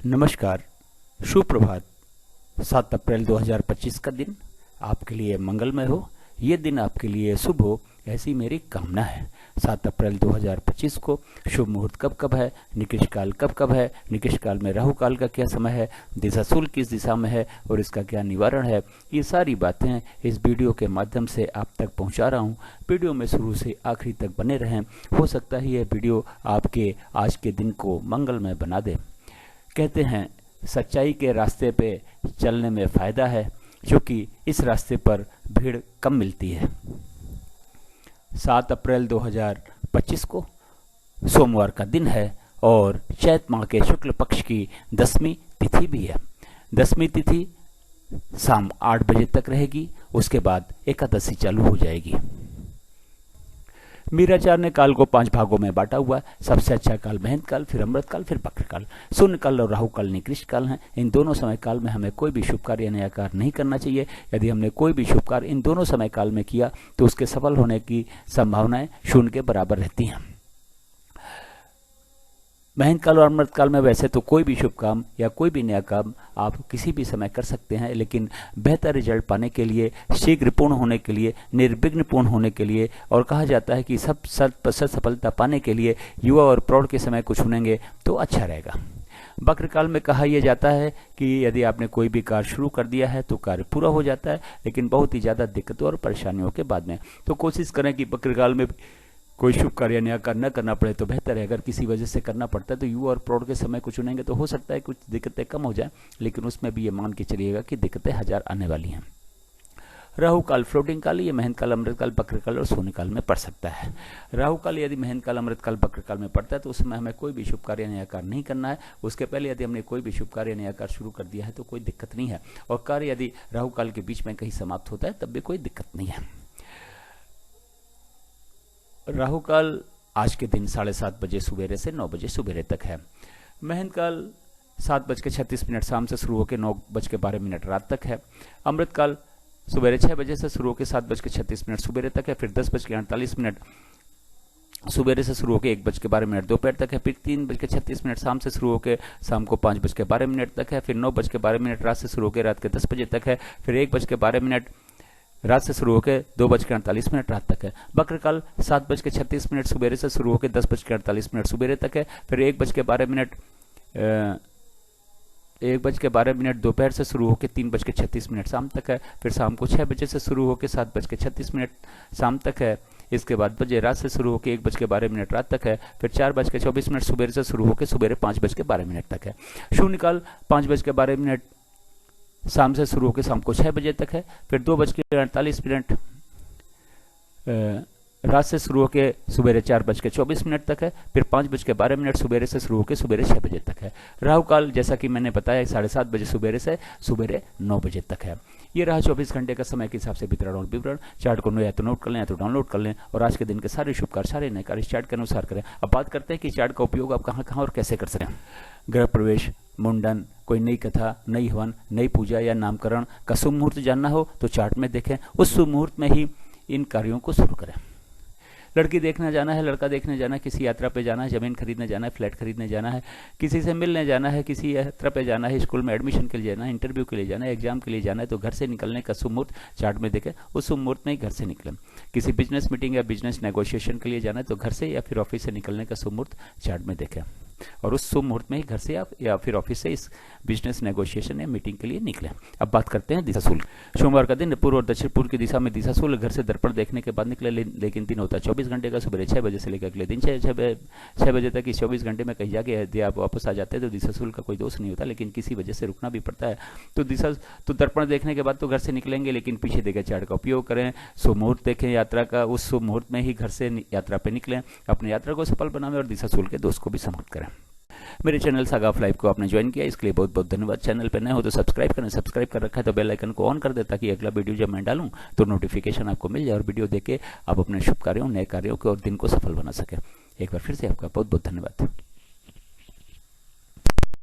नमस्कार, सुप्रभात। 7 अप्रैल 2025 का दिन आपके लिए मंगलमय हो, ये दिन आपके लिए शुभ हो, ऐसी मेरी कामना है। 7 अप्रैल 2025 को शुभ मुहूर्त कब कब है, निकृष्ट काल कब कब है, निकृष्ट काल में राहु काल का क्या समय है, दिशाशूल किस दिशा में है और इसका क्या निवारण है, ये सारी बातें इस वीडियो के माध्यम से आप तक पहुंचा रहा हूं। वीडियो में शुरू से आखिरी तक बने रहें, हो सकता है यह वीडियो आपके आज के दिन को मंगलमय बना दे। कहते हैं सच्चाई के रास्ते पे चलने में फ़ायदा है, क्योंकि इस रास्ते पर भीड़ कम मिलती है। 7 अप्रैल 2025 को सोमवार का दिन है और चैत माह के शुक्ल पक्ष की 10वीं तिथि भी है। 10वीं तिथि शाम 8 बजे तक रहेगी, उसके बाद एकादशी चालू हो जाएगी। मीराचार्य ने काल को 5 भागों में बांटा हुआ है। सबसे अच्छा काल महेंद्र काल, फिर अमृत काल, फिर बक्र काल। शून्य काल और राहु काल निकृष्ट काल हैं। इन दोनों समय काल में हमें कोई भी शुभ कार्य या नया कार्य नहीं करना चाहिए। यदि हमने कोई भी शुभ कार्य इन दोनों समय काल में किया तो उसके सफल होने की संभावनाएं शून्य के बराबर रहती हैं। महेंद्र काल और अमृत काल में वैसे तो कोई भी शुभ काम या कोई भी नया काम आप किसी भी समय कर सकते हैं, लेकिन बेहतर रिजल्ट पाने के लिए, शीघ्र पूर्ण होने के लिए, निर्विघ्न पूर्ण होने के लिए और कहा जाता है कि 100% सफलता पाने के लिए युवा और प्रौढ़ के समय को चुनेंगे तो अच्छा रहेगा। बक्र काल में कहा यह जाता है कि यदि आपने कोई भी कार्य शुरू कर दिया है तो कार्य पूरा हो जाता है, लेकिन बहुत ही ज़्यादा दिक्कतों और परेशानियों के बाद में। तो कोशिश करें कि बक्र काल में कोई शुभ कार्य नया कार्य न करना पड़े तो बेहतर है। अगर किसी वजह से करना पड़ता है तो युवा और प्रौढ़ के समय को चुनेंगे तो हो सकता है कुछ दिक्कतें कम हो जाए, लेकिन उसमें भी ये मान के चलिएगा कि दिक्कतें 1000 आने वाली हैं। राहु काल फ्लोटिंग काल, ये महेंद्र काल, अमृत काल, बक्र काल और शून्य काल में पड़ सकता है। राहु काल यदि महेंद्र काल, अमृत काल, बक्र काल में पड़ता है तो उस समय हमें कोई भी शुभ कार्य नया कार्य नहीं करना है। उसके पहले यदि हमने कोई भी शुभ कार्य नया कार्य शुरू कर दिया है तो कोई दिक्कत नहीं है, और कार्य यदि राहु काल के बीच में कहीं समाप्त होता है तब भी कोई दिक्कत नहीं है। राहु काल आज के दिन 7:30 बजे सुबेरे से 9 बजे सुबेरे तक है। महेंद्र काल 7:36 शाम से शुरू होकर 9:12 रात तक है। अमृत काल सुबेरे 6 बजे से शुरू होकर 7:36 सुबेरे तक है। फिर 10:48 सुबेरे से शुरू होकर 1:12 दोपहर तक है। फिर 3:36 शाम से शुरू होकर शाम को 5:12 तक है। फिर 9:12 रात से शुरू होकर रात के 10 बजे तक है। फिर 1:12 रात से शुरू होकर 2:48 रात तक है। बक्र काल 7:36 सुबेरे से शुरू होकर 10:48 सुबेरे तक है। फिर 1:12 दोपहर से शुरू होकर 3:36 शाम तक है। फिर शाम को 6 बजे से शुरू होकर 7:36 शाम तक है। इसके बाद बजे रात से शुरू होकर 1:12 रात तक है। फिर 4:24 सुबेरे से शुरू होकर सुबेरे 5:12 तक है। शून्य काल 5:12 शाम से शुरू होकर शाम को 6 बजे तक है। फिर 2:48 रात से शुरू होकर सुबेरे 4:24 तक है। फिर 5:12 सुबेरे से शुरू होकर सुबेरे 6 बजे तक है। राहु काल जैसा कि मैंने बताया 7:30 बजे सुबेरे से सुबेरे 9 बजे तक है। ये रहा 24 घंटे का समय के हिसाब से वितरण और विवरण। चार्ट को या तो नोट कर लें या तो डाउनलोड कर लें, और आज के दिन के सारे शुभ कार्य, सारे नए कार्य चार्ट के अनुसार करें। अब बात करते हैं कि चार्ट का उपयोग आप कहाँ कहाँ और कैसे कर सकें। गृह प्रवेश, मुंडन, कोई नई कथा, नई हवन, नई पूजा या नामकरण का शुभ मुहूर्त जानना हो तो चार्ट में देखें। उस शुभ मुहूर्त में ही इन कार्यों को शुरू करें। लड़की देखने जाना है, लड़का देखने जाना है, किसी यात्रा पे जाना है, जमीन खरीदने जाना है, फ्लैट खरीदने जाना है, किसी से मिलने जाना है, किसी यात्रा पे जाना है, स्कूल में एडमिशन के लिए जाना है, इंटरव्यू के लिए जाना है, एग्जाम के लिए जाना है, तो घर से निकलने का शुभ मुहूर्त चार्ट में देखें। उस शुभ मुहूर्त में ही घर से निकलें। किसी बिजनेस मीटिंग या बिजनेस नेगोशिएशन के लिए जाना है तो घर से या फिर ऑफिस से निकलने का शुभ मुहूर्त चार्ट में देखें, और उस शुभ मुहूर्त में ही घर से या फिर ऑफिस से इस बिजनेस नेगोशिएशन या मीटिंग के लिए निकलें। अब बात करते हैं दिशाशूल। सोमवार का दिन पूर्व और दक्षिण पूर्व की दिशा में दिशाशूल। घर से दर्पण देखने के बाद निकले, लेकिन दिन होता है 24 घंटे का। सुबह 6 बजे से लेकर अगले दिन 6 बजे तक। इस 24 घंटे में कहीं जाके यदि आप वापस आ जाते हैं तो दिशाशूल का कोई दोष नहीं होता, लेकिन किसी वजह से रुकना भी पड़ता है। तो दर्पण देखने के बाद तो घर से निकलेंगे, लेकिन पीछे देखे चार्ट का उपयोग करें। शुभ मुहूर्त देखें यात्रा का, उस शुभ मुहूर्त में ही घर से यात्रा पर निकलें। अपनी यात्रा को सफल बनाएं और दिशाशूल के दोष को भी समाप्त करें। मेरे चैनल सागा ऑफ लाइफ को आपने ज्वाइन किया, इसके लिए बहुत बहुत धन्यवाद। चैनल पर नए हो तो सब्सक्राइब करें, सब्सक्राइब कर रखा है तो बेल आइकन को ऑन कर दे, ताकि अगला वीडियो जब मैं डालूं तो नोटिफिकेशन आपको मिल जाए और वीडियो देख के आप अपने शुभ कार्यों, नए कार्यों को और दिन को सफल बना सकें। एक बार फिर से आपका बहुत बहुत धन्यवाद।